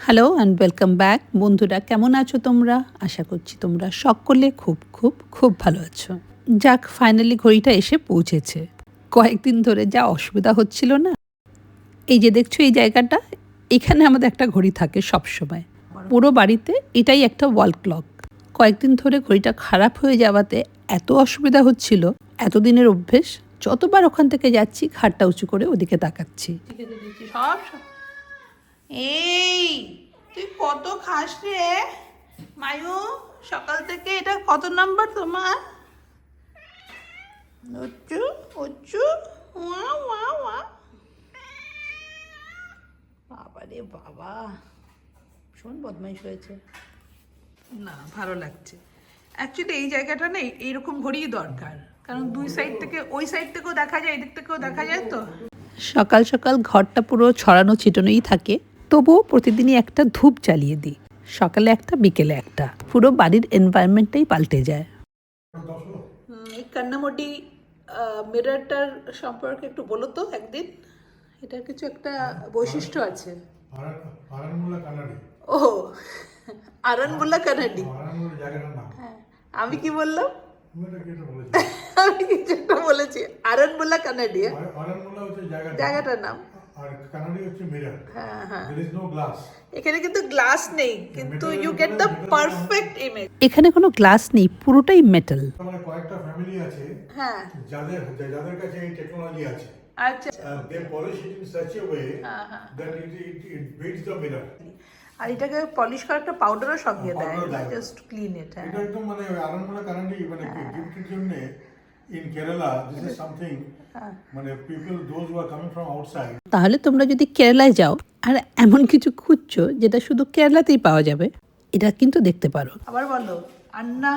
Hello and welcome back বন্ধুরা, কেমন আছো তোমরা? আশা করছি তোমরা সকলে খুব খুব খুব ভালো আছো। যাক, ফাইনালি ঘড়িটা এসে পৌঁছেছে। কয়েকদিন ধরে যা অসুবিধা হচ্ছিল না, এই যে দেখছো এই জায়গাটা, এখানে আমাদের একটা ঘড়ি থাকে সব সময়। পুরো বাড়িতে এটাই একটা ওয়াল ক্লক। কয়েকদিন ধরে ঘড়িটা খারাপ হয়ে যাওয়াতে এত অসুবিধা হচ্ছিল, এতদিনের অভ্যেস, যতবার ওখান থেকে যাচ্ছি ঘাড়টা উঁচু করে ওদিকে তাকাচ্ছি। সব এই তুই কত খাস রে মায়ু? সকাল থেকে এটা কত নাম্বার তোমার? উচ্চু উচ্চু ওয়া ওয়া ওয়া। বাবা রে বাবা, ভীষণ বদমাইশ হয়েছে। না, ভালো লাগছে। অ্যাকচুয়ালি এই জায়গাটা না এইরকম ঘড়ি দরকার, কারণ দুই সাইড থেকে, ওই সাইড থেকেও দেখা যায়, এদিক থেকেও দেখা যায়। তো সকাল সকাল ঘরটা পুরো ছড়ানো ছিটানোই থাকে, তবুও প্রতিদিনই একটা ধূপ জ্বালিয়ে দিই। সকালে একটা, বিকেলে একটা, পুরো বাড়ির এনভায়রনমেন্টটাই পাল্টে যায়। এই কান্নামটি মিররটার সম্পর্কে একটু বলো তো একদিন। এটার কিছু একটা বৈশিষ্ট্য আছে। ও, আরানমুল্লা কানাডি। হ্যাঁ, আমি কি বললাম? আমি কিছু একটা বলেছি। আরানমুল্লা কানাডি, জায়গাটার নাম। হ্যাঁ হ্যাঁ, এখানে কিন্তু গ্লাস নেই, কিন্তু you get the perfect image. এখানে কোনো গ্লাস নেই, পুরোটাই মেটাল। মানে কয়েকটা ফ্যামিলি আছে, হ্যাঁ, যাদের কাছে এই টেকনোলজি আছে। আচ্ছা, they polish it in such a way that it beats the mirror. আর এটাকে পলিশ করা একটা পাউডারও সঙ্গে দেয়, জাস্ট ক্লিন ইট। হ্যাঁ, এটা একদম মানে আরামবালা কারণে মানে গিফটের জন্য in Kerala this is something মানে people those who are coming from outside. তাহলে তোমরা যদি কেরালায় যাও আর এমন কিছু খুঁজছো যেটা শুধু কেরালাতেই পাওয়া যাবে, এটা কিন্তু দেখতে পারো। আবার বলো, আন্না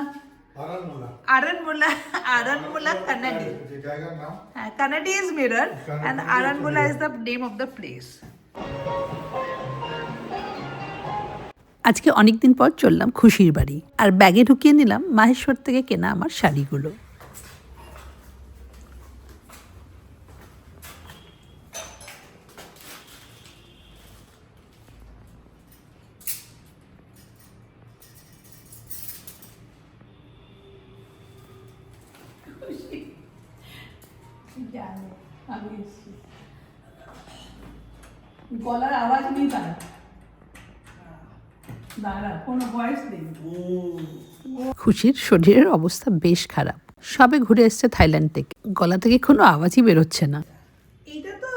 আরানমুলা কানাডি। হ্যাঁ, Kannadi is mirror and Aranmula is the name of the place. আজকে অনেকদিন পর চললাম খুশির বাড়ি, আর ব্যাগে ঢুকিয়ে নিলাম মাহেশ্বর থেকে কেনা আমার শাড়িগুলো। গলার আওয়াজ নেই, তার দাঁড়া, কোনো ভয়েস নেই। খুশির শরীরের অবস্থা বেশ খারাপ, সবে ঘুরে এসছে থাইল্যান্ড থেকে, গলা থেকে কোনো আওয়াজই বেরোচ্ছে না। এইটা তো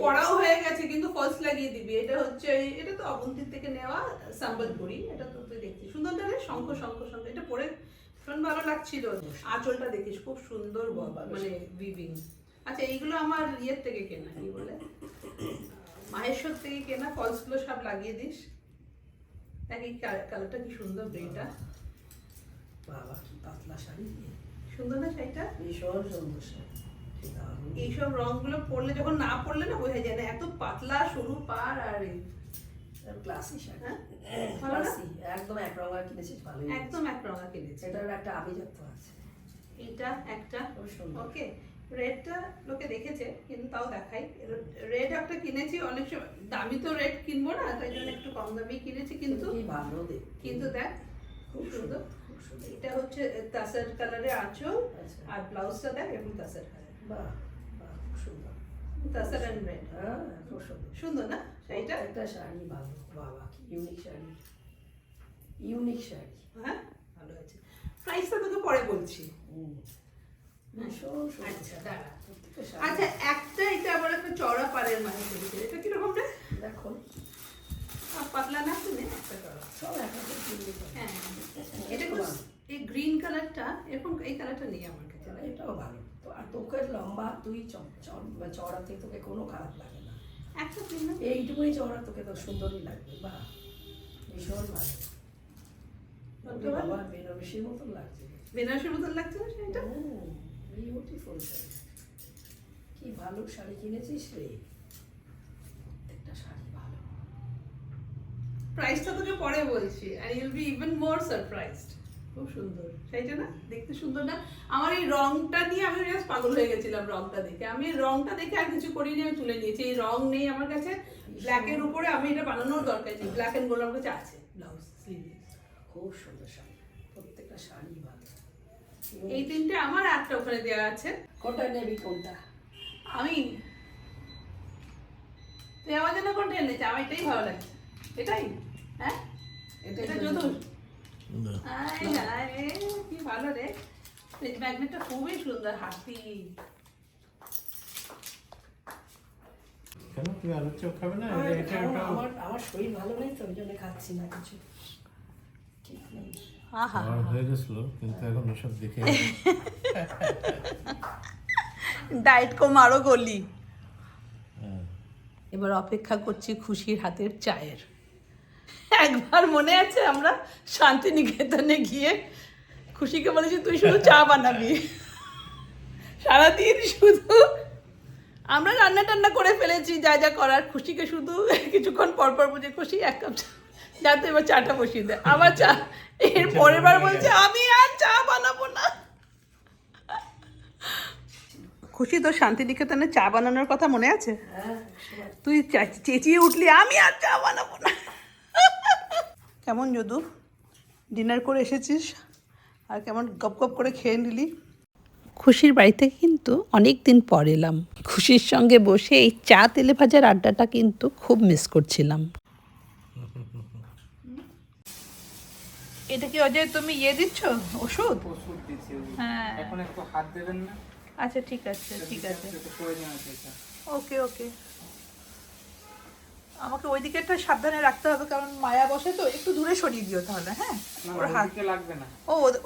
পড়াও হয়ে গেছে, কিন্তু ফলস লাগিয়ে দিবি। এটা হচ্ছে, এটা তো অবন্তীর থেকে নেওয়া সম্বলপুরি। এটা তো তুই দেখছিস সুন্দর না রে, শঙ্খ শঙ্খ শঙ্খ। এটা পরে ভীষণ ভালো লাগছিল। আঁচলটা দেখিস খুব সুন্দর, মানে উইভিং। আচ্ছা, এইগুলো আমার ইয়ের থেকে কেনা, কি বলে, মাহেশ্বর থেকে কেনা। ফলসগুলো সব লাগিয়ে দিস। দেখ এই কালারটা কি সুন্দর, এটা বাবা কি পাতলা শাড়ি, সুন্দর না শাড়িটা? ভীষণ সুন্দর শাড়ি। এইসব রংগুলো পরলে, যখন না পরলে না বোঝা যায় না, এত পাতলা সরু পাড়। আর ক্লাসি শাড়ি, ভালো না? একদম এক রঙা কিনেছিস, ভালোই, একদম এক রঙা কিনেছি। এটার একটা আভিজাত্য আছে। এটা একটা ওকে, রেডটা লোকে দেখেছে, কিন্তু তাও দেখাই। রেড একটা কিনেছি, অনেক সময় দামি তো রেড কিনবো না, তাই জন্য একটু কম দামি কিনেছি, কিন্তু ভালো দেখ, কিন্তু দেখ খুব সুন্দর। এটা হচ্ছে তাসার কালারের আঁচল, আর ব্লাউজটা দেখ এবং তাসার কালার। বাহ বাহ, খুব সুন্দর। তাসার এন্ড রেড, হ্যাঁ খুব সুন্দর, সুন্দর না শাড়িটা? একটা শাড়ি ভালো, বাবা কি ইউনিক শাড়ি, ইউনিক শাড়ি। হ্যাঁ, ভালো হয়েছে। প্রাইসটা তোকে পরে বলছি। আচ্ছা দাঁড়া, আচ্ছা একটা, এটা আবার একটা চওড়া পাড়ের মানে, এটা কিরকম রে? দেখো পাতলা না, শুনে একটা চওড়া সব একটা। হ্যাঁ, এটা এই গ্রিন কালারটা, এরকম এই কালারটা নেই আমার কাছে। এটাও ভালো তো, আর তোকে লম্বা, তুই চওড়া থেকে তোকে কোনো খারাপ লাগে না। একটা কিনা এইটুকুই চওড়া, তোকে তো সুন্দরই লাগবে। বাহ, ভীষণ ভালো। বাবা বেনারসির মতন লাগছে, বেনারসির মতন লাগছে না শাড়িটা? বিউটিফুল শাড়ি, কি ভালো শাড়ি কিনেছিস রে। একটা শাড়ি ভালো, প্রাইসটা তোকে পরে বলছি, আর you will be even more surprised. খুব সুন্দর শাড়িটা না, দেখতে সুন্দর না? আমার এই রংটা নিয়ে আমি জাস্ট পাগল হয়ে গেছিলাম। রংটা দেখে, আমি রংটা দেখে আর কিছু করিনি, আমি তুলে নিয়েছি। এই রং নেই আমার কাছে, ব্ল্যাকের উপরে আমি এটা বানানোর দরকার নেই, ব্ল্যাক এন্ড গোল্ড আমার কাছে আছে ব্লাউজ স্লিভলেস। খুব সুন্দর শাড়ি, প্রত্যেকটা শাড়ি ভালো। এই তিনটে আমার, একটা ওখানে দেওয়া আছে। কোনটা নেবি কোনটা? আমি তুই আমার জন্য কোনটা এনেছে? আমার এটাই ভালো লাগছে। এটাই? হ্যাঁ, এটা যদুর। কি ভালো রে, ম্যাগনেটটা খুবই সুন্দর, হাতি। কেন তুমি আলুর চপ খাবে না? আমার শরীর ভালো নেই তো, ওই জন্য খাচ্ছি না কিছু, ঠিক নেই। আহা, আমার হয়ে গেছিল, কিন্তু এখন ওসব দেখে ডায়েট কম আরো গলি। এবার অপেক্ষা করছি খুশির হাতের চায়ের। একবার মনে আছে আমরা শান্তিনিকেতনে গিয়ে খুশিকে বলেছি তুই শুধু চা বানাবি, সারাদিন শুধু আমরা রান্না টান্না করে ফেলেছি যা যা করার, খুশিকে শুধু কিছুক্ষণ পর পর বুঝে খুশি এক কাপ চা, যাতে এবার চাটা বসিয়ে দেয়, আবার চা। এর পরের বার বলছে আমি আর চা বানাবো না। খুশি, তোর শান্তিনিকেতনে চা বানানোর কথা মনে আছে? তুই চেঁচিয়ে উঠলি আমি আর চা বানাবো না। কেমন যদু, ডিনার করে এসেছিস আর কেমন গপ গপ করে খেয়ে নিলি? খুশির বাড়িতে কিন্তু অনেক দিন পর এলাম, খুশির সঙ্গে বসে এই চা তেলে ভাজার আড্ডাটা কিন্তু খুব মিস করছিলাম। এটা কি অজয় তুমি দিচ্ছ ওষুধ? ওষুধ দিচ্ছি। হ্যাঁ, এখন একটু হাত দেবেন না? আচ্ছা ঠিক আছে ঠিক আছে, একটু প্রয়োজন আছে এটা। ওকে ওকে। আমাকে ওই দিকে একটা সাবধানে রাখতে হবে, কারণ মায়া বসে তো, একটু দূরে সরিয়ে দিও তাহলে। হ্যাঁ, না, ওর হাত ওদিকে লাগবে না।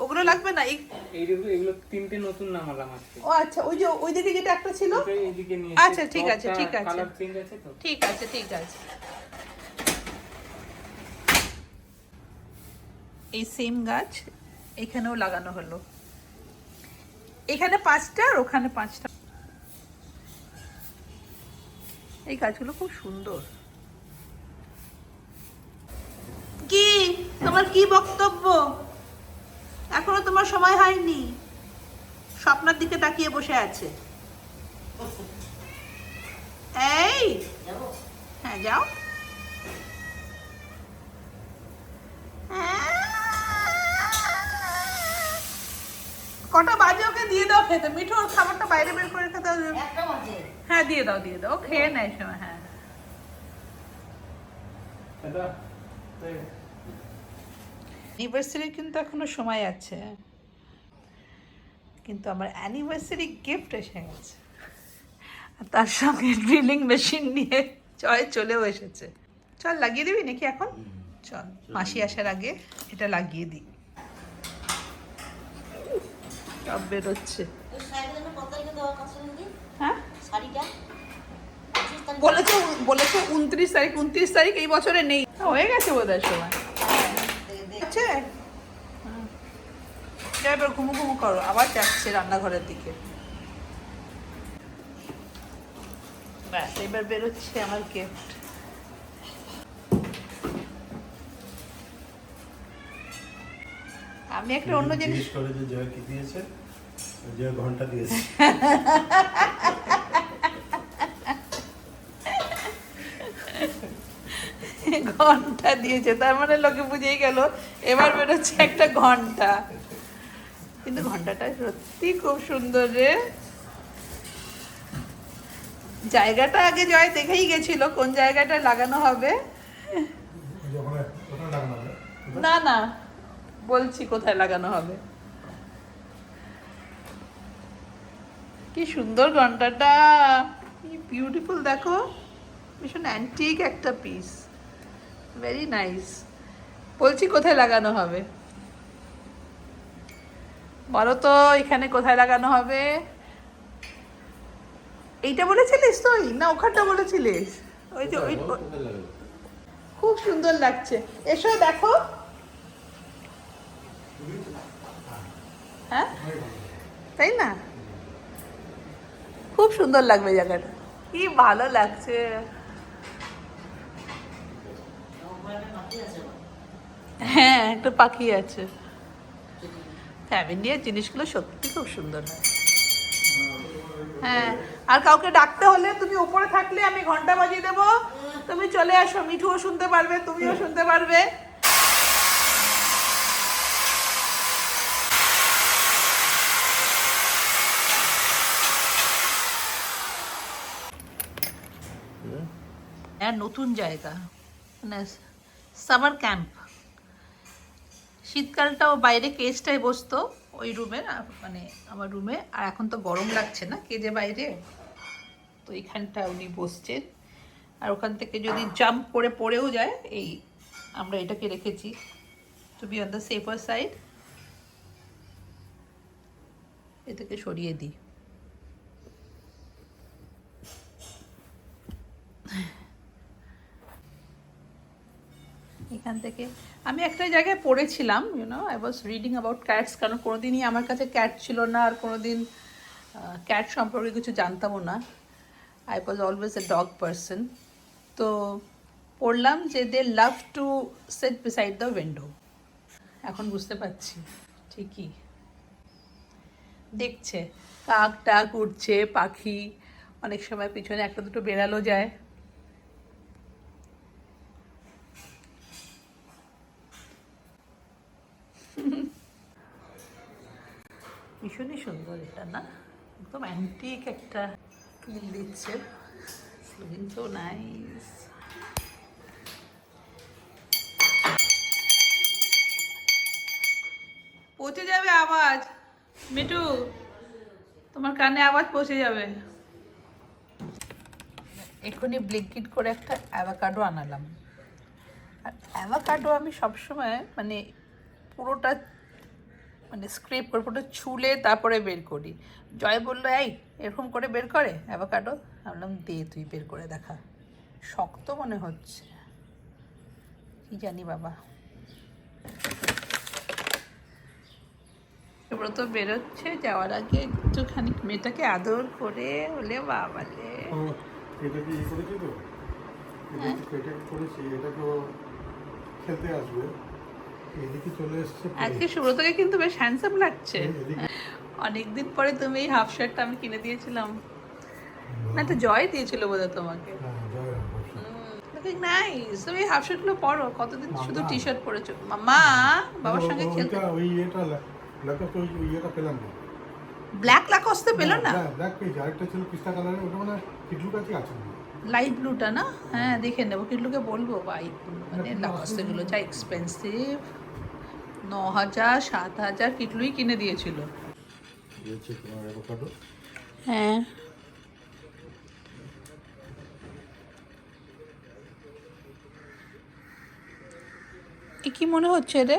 ওগুলো লাগবে না। এগুলো তিনটে নতুন নামালাম আজকে। ও আচ্ছা, ওই যে ওই দিকে যেটা একটা ছিল। এইদিকে নিয়ে আচ্ছা ঠিক আছে ঠিক আছে কালার চেঞ্জ আছে তো। ঠিক আছে ঠিক আছে। এই সেম গাছ এখানেও লাগানো হলো, এখানে 5টা আর ওখানে 5টা। এই গাছগুলো খুব সুন্দর। কি তোমার কি বক্তব্য? এখনো তোমার সময় হয়নি, স্বপ্নের দিকে তাকিয়ে বসে আছে। এই হ্যাঁ যাও। কটা বাজে ওকে দিয়ে দাও খেতে, মিঠু ওর খাবারটা বাইরে বের করে খেতে হবে। হ্যাঁ দিয়ে দাও দিয়ে দাও, খেয়ে নেয় সময়। হ্যাঁ অ্যানিভার্সারি কিন্তু এখনো সময় আছে, কিন্তু আমার অ্যানিভার্সারি গিফট এসে গেছে, আর তার সঙ্গে ড্রিলিং মেশিন নিয়ে জয় চলেও এসেছে। চল লাগিয়ে দিবি নাকি এখন? চল মাসি আসার আগে এটা লাগিয়ে দিই। সব বেরোচ্ছে। হ্যাঁ বলেছে 29 তারিখ এই বছরে নেই, হয়ে গেছে বোধহয় সময়। আছে এবার ঘুমু ঘুমু করো, আবার যাচ্ছে রান্নাঘরের দিকে। ব্যাস এবার বেরোচ্ছে আমার গিফট। আমি একটা অন্য জিনিস করে যে জয় কি দিয়েছে, জয় ঘন্টা দিয়েছে। ঘন্টা দিয়েছে, তার মানে লোকে বুঝেই গেল এবার বেরোচ্ছে একটা ঘন্টা। কিন্তু ঘন্টাটা সত্যি খুব সুন্দর রে। জায়গাটা আগে জয় দেখেই গেছিল কোন জায়গাটা লাগানো হবে। না না বলছি কোথায় লাগানো হবে। কি সুন্দর ঘন্টাটা, কি বিউটিফুল, দেখো ভীষণ অ্যান্টিক একটা পিস, ভেরি নাইস। বলছি কোথায় লাগানো হবে বলো তো, এখানে কোথায় লাগানো হবে? এইটা বলেছিলিস তুই না ওখানটা বলেছিলিস? ওই যে ওই খুব সুন্দর লাগছে, এসো দেখো। হ্যাঁ তাই না, খুব সুন্দর লাগবে জায়গাটা, কি ভালো লাগছে। হ্যাঁ একটা পাখি আছে। ফ্যামিলির জিনিসগুলো সত্যি খুব সুন্দর হয়। হ্যাঁ আর কাউকে ডাকতে হলে তুমি উপরে থাকলে আমি ঘন্টা বাজিয়ে দেবো, তুমি চলে আসো, মিঠুও শুনতে পারবে, তুমিও শুনতে পারবে। নতুন জায়গা, মানে সামার ক্যাম্প। শীতকালটাও বাইরে কেজটায় বসতো ওই রুমে, মানে আমার রুমে। আর এখন তো গরম লাগছে না কেজে বাইরে, তো এইখানটা উনি বসছেন। আর ওখান থেকে যদি জাম্প করে পড়েও যায়, এই আমরা এটাকে রেখেছি to be on the safer side. এটাকে সরিয়ে দিই। এখান থেকে আমি একটা জায়গায় পড়েছিলাম, I was reading about cats, কারণ কোনোদিনই আমার কাছে ক্যাট ছিল না, আর কোনোদিন ক্যাট সম্পর্কে কিছু জানতামও না। I was always a dog person. তো পড়লাম যে they love to sit beside the window. এখন বুঝতে পারছি ঠিকই, দেখছে কাক টাক উঠছে, পাখি, অনেক সময় পিছনে একটা দুটো বেড়ালো যায়। ভীষণই সুন্দর এটা, না একদম অ্যান্টিক একটা ফিল দিচ্ছে। Looking so nice. পৌঁছে যাবে আওয়াজ, মিঠু তোমার কানে আওয়াজ পৌঁছে যাবে। এখনই ব্লিঙ্কিট করে একটা অ্যাভোকাডো আনালাম। আর অ্যাভোকাডো আমি সবসময় মানে পুরোটা মানে স্ক্রেপ করে পুরোটা ছুলে তারপরে বের করি। জয় বললো এই এরকম করে বের করে অ্যাভোকাডো। আমি বললাম দে তুই বের করে দেখা। শক্ত মনে হচ্ছে, কি জানি বাবা। এবার তো বেরোচ্ছে, যাওয়ার আগে একটুখানি মেয়েটাকে আদর করে হলে বাবা রে। এটা কি করেছি তো, এটা করেছি, এটা তো খেলতে আসবে, এদিকে চলে এসছে। আজকে সুব্রতকে কিন্তু বেশ হ্যান্ডসাম লাগছে। অনেকদিন পরে তুমি এই হাফ শার্টটা আমি কিনে দিয়েছিলাম, না তো জয় দিয়েছিল বোধহয় তোমাকে। নাইস, তুমি হাফ শার্টগুলো পরো, কতদিন শুধু টি শার্ট পরেছো। মা বাবার সঙ্গে খেলতে। ওই এটা লাগাতো, ওই এটা পেলাম না, ব্ল্যাক লাকোস্তে পেলো না। ব্ল্যাক পেজ আরেকটা ছিল পিস্তা কালারের, ওটা মানে কিটলু কাছে আছে। লাইট ব্লুটা না, হ্যাঁ দেখে নেবো। কিটলুকে বলবো ভাই, মানে লাকোস্তেগুলো যা এক্সপেন্সিভ, 9,000 7,000 কিটলুই কিনে দিয়েছিল। হ্যাঁ কি মনে হচ্ছে রে,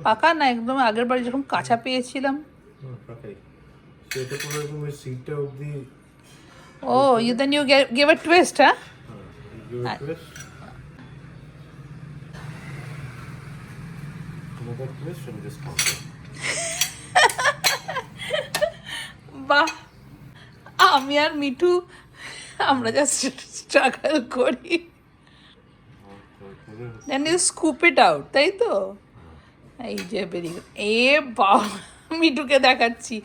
পাকা না একদম আগের বার যখন কাঁচা পেয়েছিলাম। সেটা পুরো একদম ওই সিটটা অবধি। Oh you then you give a twist, হ্যাঁ বাহ। আমি আর মিঠু আমরা যা স্ট্রাগল করি, then you scoop it out, তাই তো। এই যে বেরিয়ে এ বাবা, মিঠুকে দেখাচ্ছি,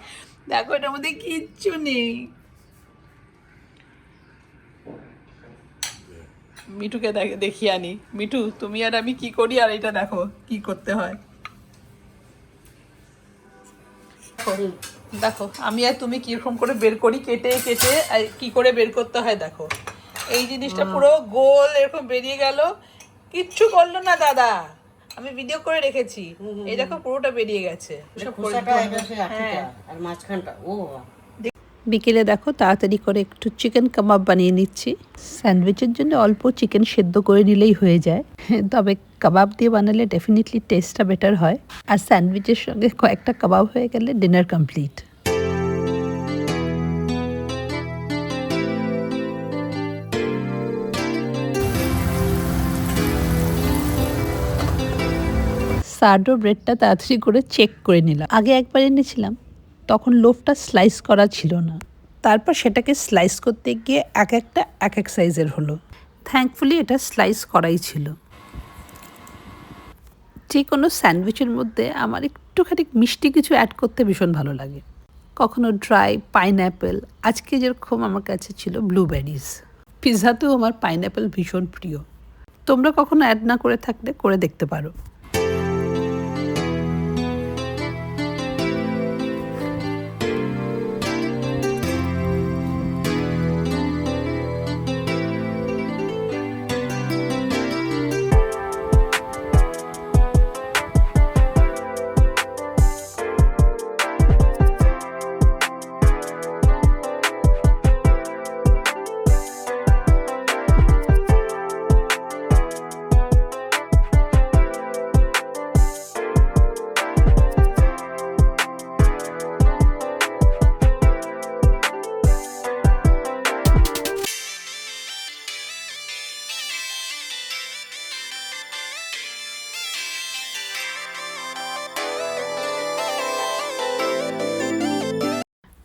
দেখো এটার মধ্যে কিচ্ছু নেই। মিঠুকে দেখিয়ে আনি। মিঠু তুমি আর আমি কি করি, আর এটা দেখো কি করতে হয়। দেখো আমি আর তুমি কিরকম করে বের করি, কেটে কেটে কি করে বের করতে হয় দেখো। এই জিনিসটা পুরো গোল এরকম বেরিয়ে গেল, কিচ্ছু করলো না দাদা, আমি ভিডিও করে রেখেছি। এই দেখো পুরোটা বেরিয়ে গেছে। আর মাঝখানটা ও বিকেলে দেখো তাড়াতাড়ি করে একটু চিকেন কাবাব বানিয়ে নিচ্ছি। স্যান্ডউইচের জন্য অল্প চিকেন সেদ্ধ করে নিলেই হয়ে যায়, তবে কাবাব দিয়ে বানালে ডেফিনেটলি টেস্টটা বেটার হয়। আর স্যান্ডউইচের সঙ্গে কয়েকটা কাবাব হয়ে গেলে ডিনার কমপ্লিট। সার্ডো ব্রেডটা তাড়াতাড়ি করে চেক করে নিলাম। আগে একবার এনেছিলাম, তখন লোফটা স্লাইস করা ছিল না, তারপর সেটাকে স্লাইস করতে গিয়ে এক একটা এক এক সাইজের হলো। থ্যাঙ্কফুলি এটা স্লাইস করাই ছিল। যে কোনো স্যান্ডউইচের মধ্যে আমার একটুখানি মিষ্টি কিছু অ্যাড করতে ভীষণ ভালো লাগে, কখনো ড্রাই পাইনঅ্যাপেল, আজকে যেরকম আমার কাছে ছিল ব্লুবেরিজ। পিৎজাতেও আমার পাইনঅ্যাপেল ভীষণ প্রিয়। তোমরা কখনো অ্যাড না করে থাকলে করে দেখতে পারো।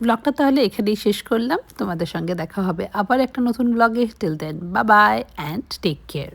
ব্লগটা তাহলে এখানেই শেষ করলাম। তোমাদের সঙ্গে দেখা হবে আবার একটা নতুন ব্লগে। Till then bye bye and take care.